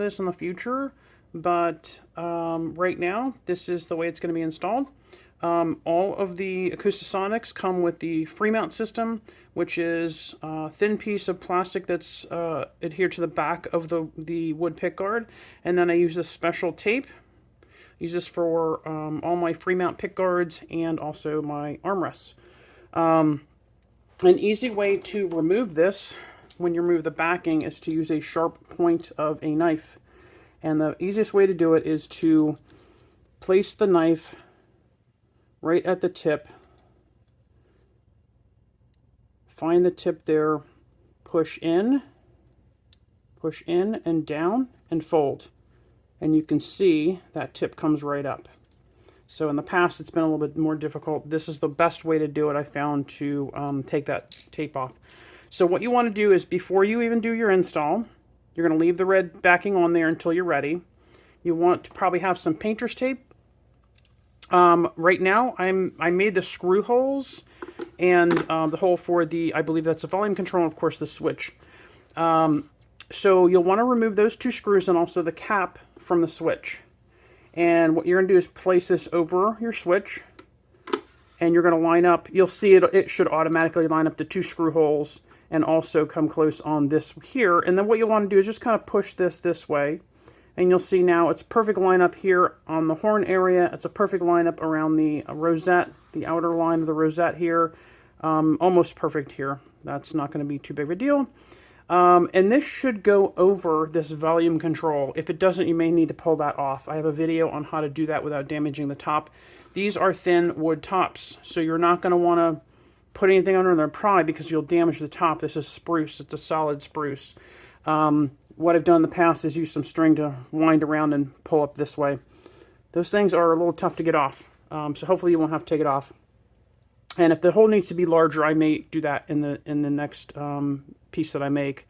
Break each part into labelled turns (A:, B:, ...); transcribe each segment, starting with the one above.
A: this in the future, but right now this is the way it's going to be installed. All of the Acoustasonics come with the free mount system, which is a thin piece of plastic that's adhered to the back of the wood pickguard, and then I use this special tape. Use this for all my free mount pickguards and also my armrests. An easy way to remove this when you remove the backing is to use a sharp point of a knife. And the easiest way to do it is to place the knife right at the tip. Find the tip there, push in and down, and fold. And you can see that tip comes right up. So in the past, it's been a little bit more difficult. This is the best way to do it, I found, to take that tape off. So what you want to do is, before you even do your install, you're going to leave the red backing on there until you're ready. You want to probably have some painter's tape. Right now, I made the screw holes and the hole for the, I believe that's a volume control, and of course the switch. So you'll want to remove those two screws and also the cap from the switch. And what you're going to do is place this over your switch, and you're going to line up, you'll see it should automatically line up the two screw holes and also come close on this here. And then what you'll want to do is just kind of push this way, and you'll see now it's a perfect lineup here on the horn area. It's a perfect lineup around the rosette, the outer line of the rosette here. Almost perfect here. That's not going to be too big of a deal. And this should go over this volume control. If it doesn't, you may need to pull that off. I have a video on how to do that without damaging the top. These are thin wood tops, so you're not going to want to put anything under there probably because you'll damage the top. This is spruce. It's a solid spruce. What I've done in the past is use some string to wind around and pull up this way. Those things are a little tough to get off, so hopefully you won't have to take it off. And if the hole needs to be larger, I may do that in the next piece that I make.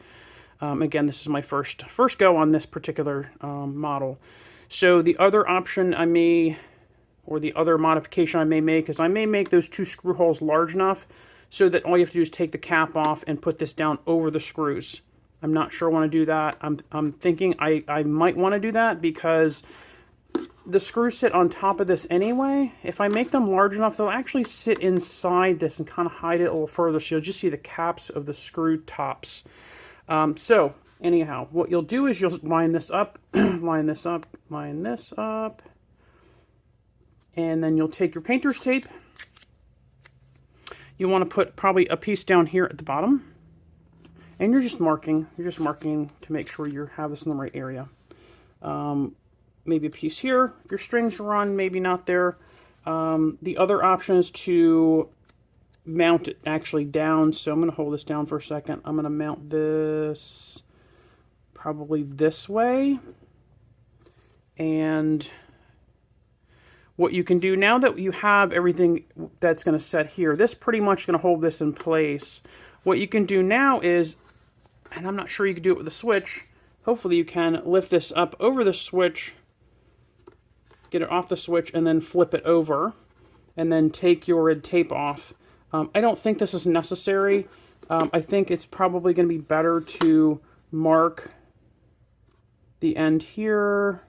A: Again, this is my first go on this particular model. So the other option I may, or the other modification I may make, is I may make those two screw holes large enough so that all you have to do is take the cap off and put this down over the screws. I'm not sure I want to do that. I'm thinking I might want to do that because the screws sit on top of this anyway. If I make them large enough, they'll actually sit inside this and kind of hide it a little further, so you'll just see the caps of the screw tops. So anyhow, what you'll do is you'll line this up, line this up, line this up, and then you'll take your painter's tape. You want to put probably a piece down here at the bottom, and you're just marking to make sure you have this in the right area. Maybe a piece here. If your strings are on, maybe not there. The other option is to mount it actually down. So I'm going to hold this down for a second. I'm going to mount this probably this way. And what you can do now that you have everything that's going to set here, this pretty much going to hold this in place. What you can do now is, and I'm not sure you can do it with a switch, hopefully you can lift this up over the switch, get it off the switch, and then flip it over, and then take your red tape off. I don't think this is necessary. I think it's probably going to be better to mark the end here.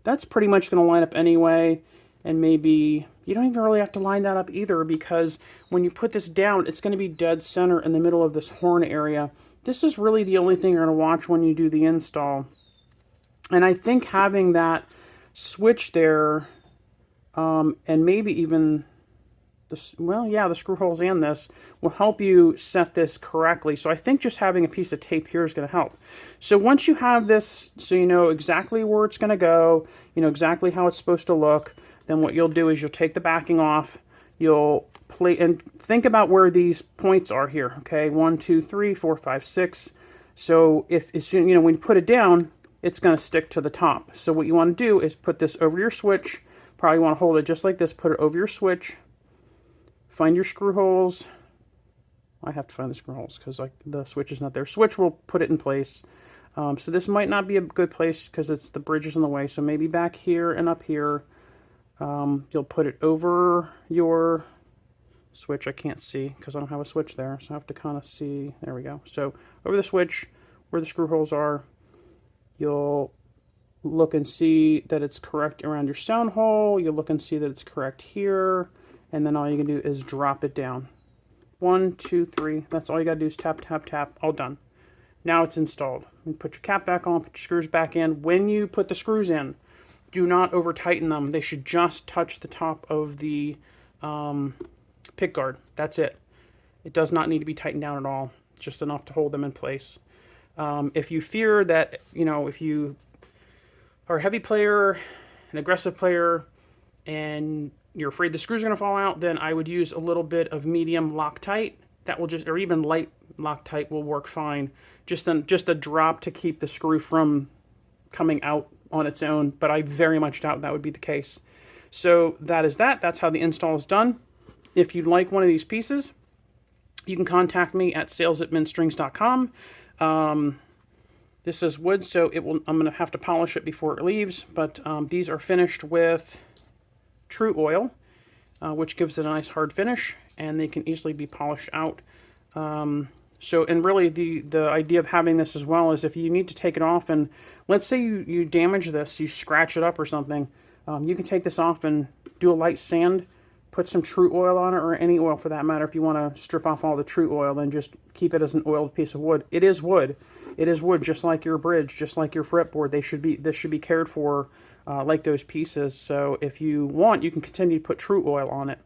A: That's pretty much going to line up anyway, and maybe you don't even really have to line that up either, because when you put this down, it's going to be dead center in the middle of this horn area. This is really the only thing you're going to watch when you do the install. And I think having that switch there, and maybe even the screw holes and this will help you set this correctly. So I think just having a piece of tape here is going to help. So once you have this, so you know exactly where it's going to go, you know exactly how it's supposed to look, then what you'll do is you'll take the backing off, you'll play and think about where these points are here. Okay, 1, 2, 3, 4, 5, 6. So if it's, you know, when you put it down, it's going to stick to the top. So what you want to do is put this over your switch. Probably want to hold it just like this. Put it over your switch. Find your screw holes. I have to find the screw holes because like the switch is not there. Switch will put it in place. So this might not be a good place because it's the bridge is in the way. So maybe back here and up here. You'll put it over your switch. I can't see because I don't have a switch there. So I have to kind of see. There we go. So over the switch where the screw holes are, you'll look and see that it's correct around your sound hole. You look and see that it's correct here. And then all you can do is drop it down. 1, 2, 3. That's all you got to do is tap, tap, tap. All done. Now it's installed. You put your cap back on, put your screws back in. When you put the screws in, do not over tighten them. They should just touch the top of the pickguard. That's it. It does not need to be tightened down at all. Just enough to hold them in place. If you fear that, if you are a heavy player, an aggressive player, and you're afraid the screws are going to fall out, then I would use a little bit of medium Loctite. That will or even light Loctite will work fine. Just a drop to keep the screw from coming out on its own, but I very much doubt that would be the case. So that is that. That's how the install is done. If you'd like one of these pieces, you can contact me at sales@mintstrings.com. This is wood, so I'm going to have to polish it before it leaves, but these are finished with True Oil, which gives it a nice hard finish, and they can easily be polished out. And really the idea of having this as well is if you need to take it off, and let's say you damage this, you scratch it up or something, you can take this off and do a light sand, put some True Oil on it, or any oil for that matter. If you want to strip off all the True Oil, then just keep it as an oiled piece of wood. It is wood. It is wood, just like your bridge, just like your fretboard. This should be cared for like those pieces. So if you want, you can continue to put True Oil on it.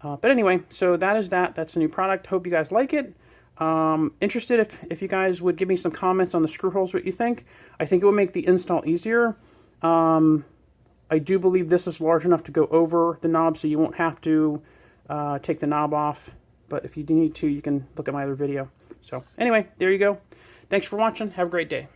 A: But anyway, so that is that. That's a new product. Hope you guys like it. Interested if you guys would give me some comments on the screw holes, what you think. I think it will make the install easier. I do believe this is large enough to go over the knob, so you won't have to take the knob off. But if you need to, you can look at my other video. So anyway, there you go. Thanks for watching. Have a great day.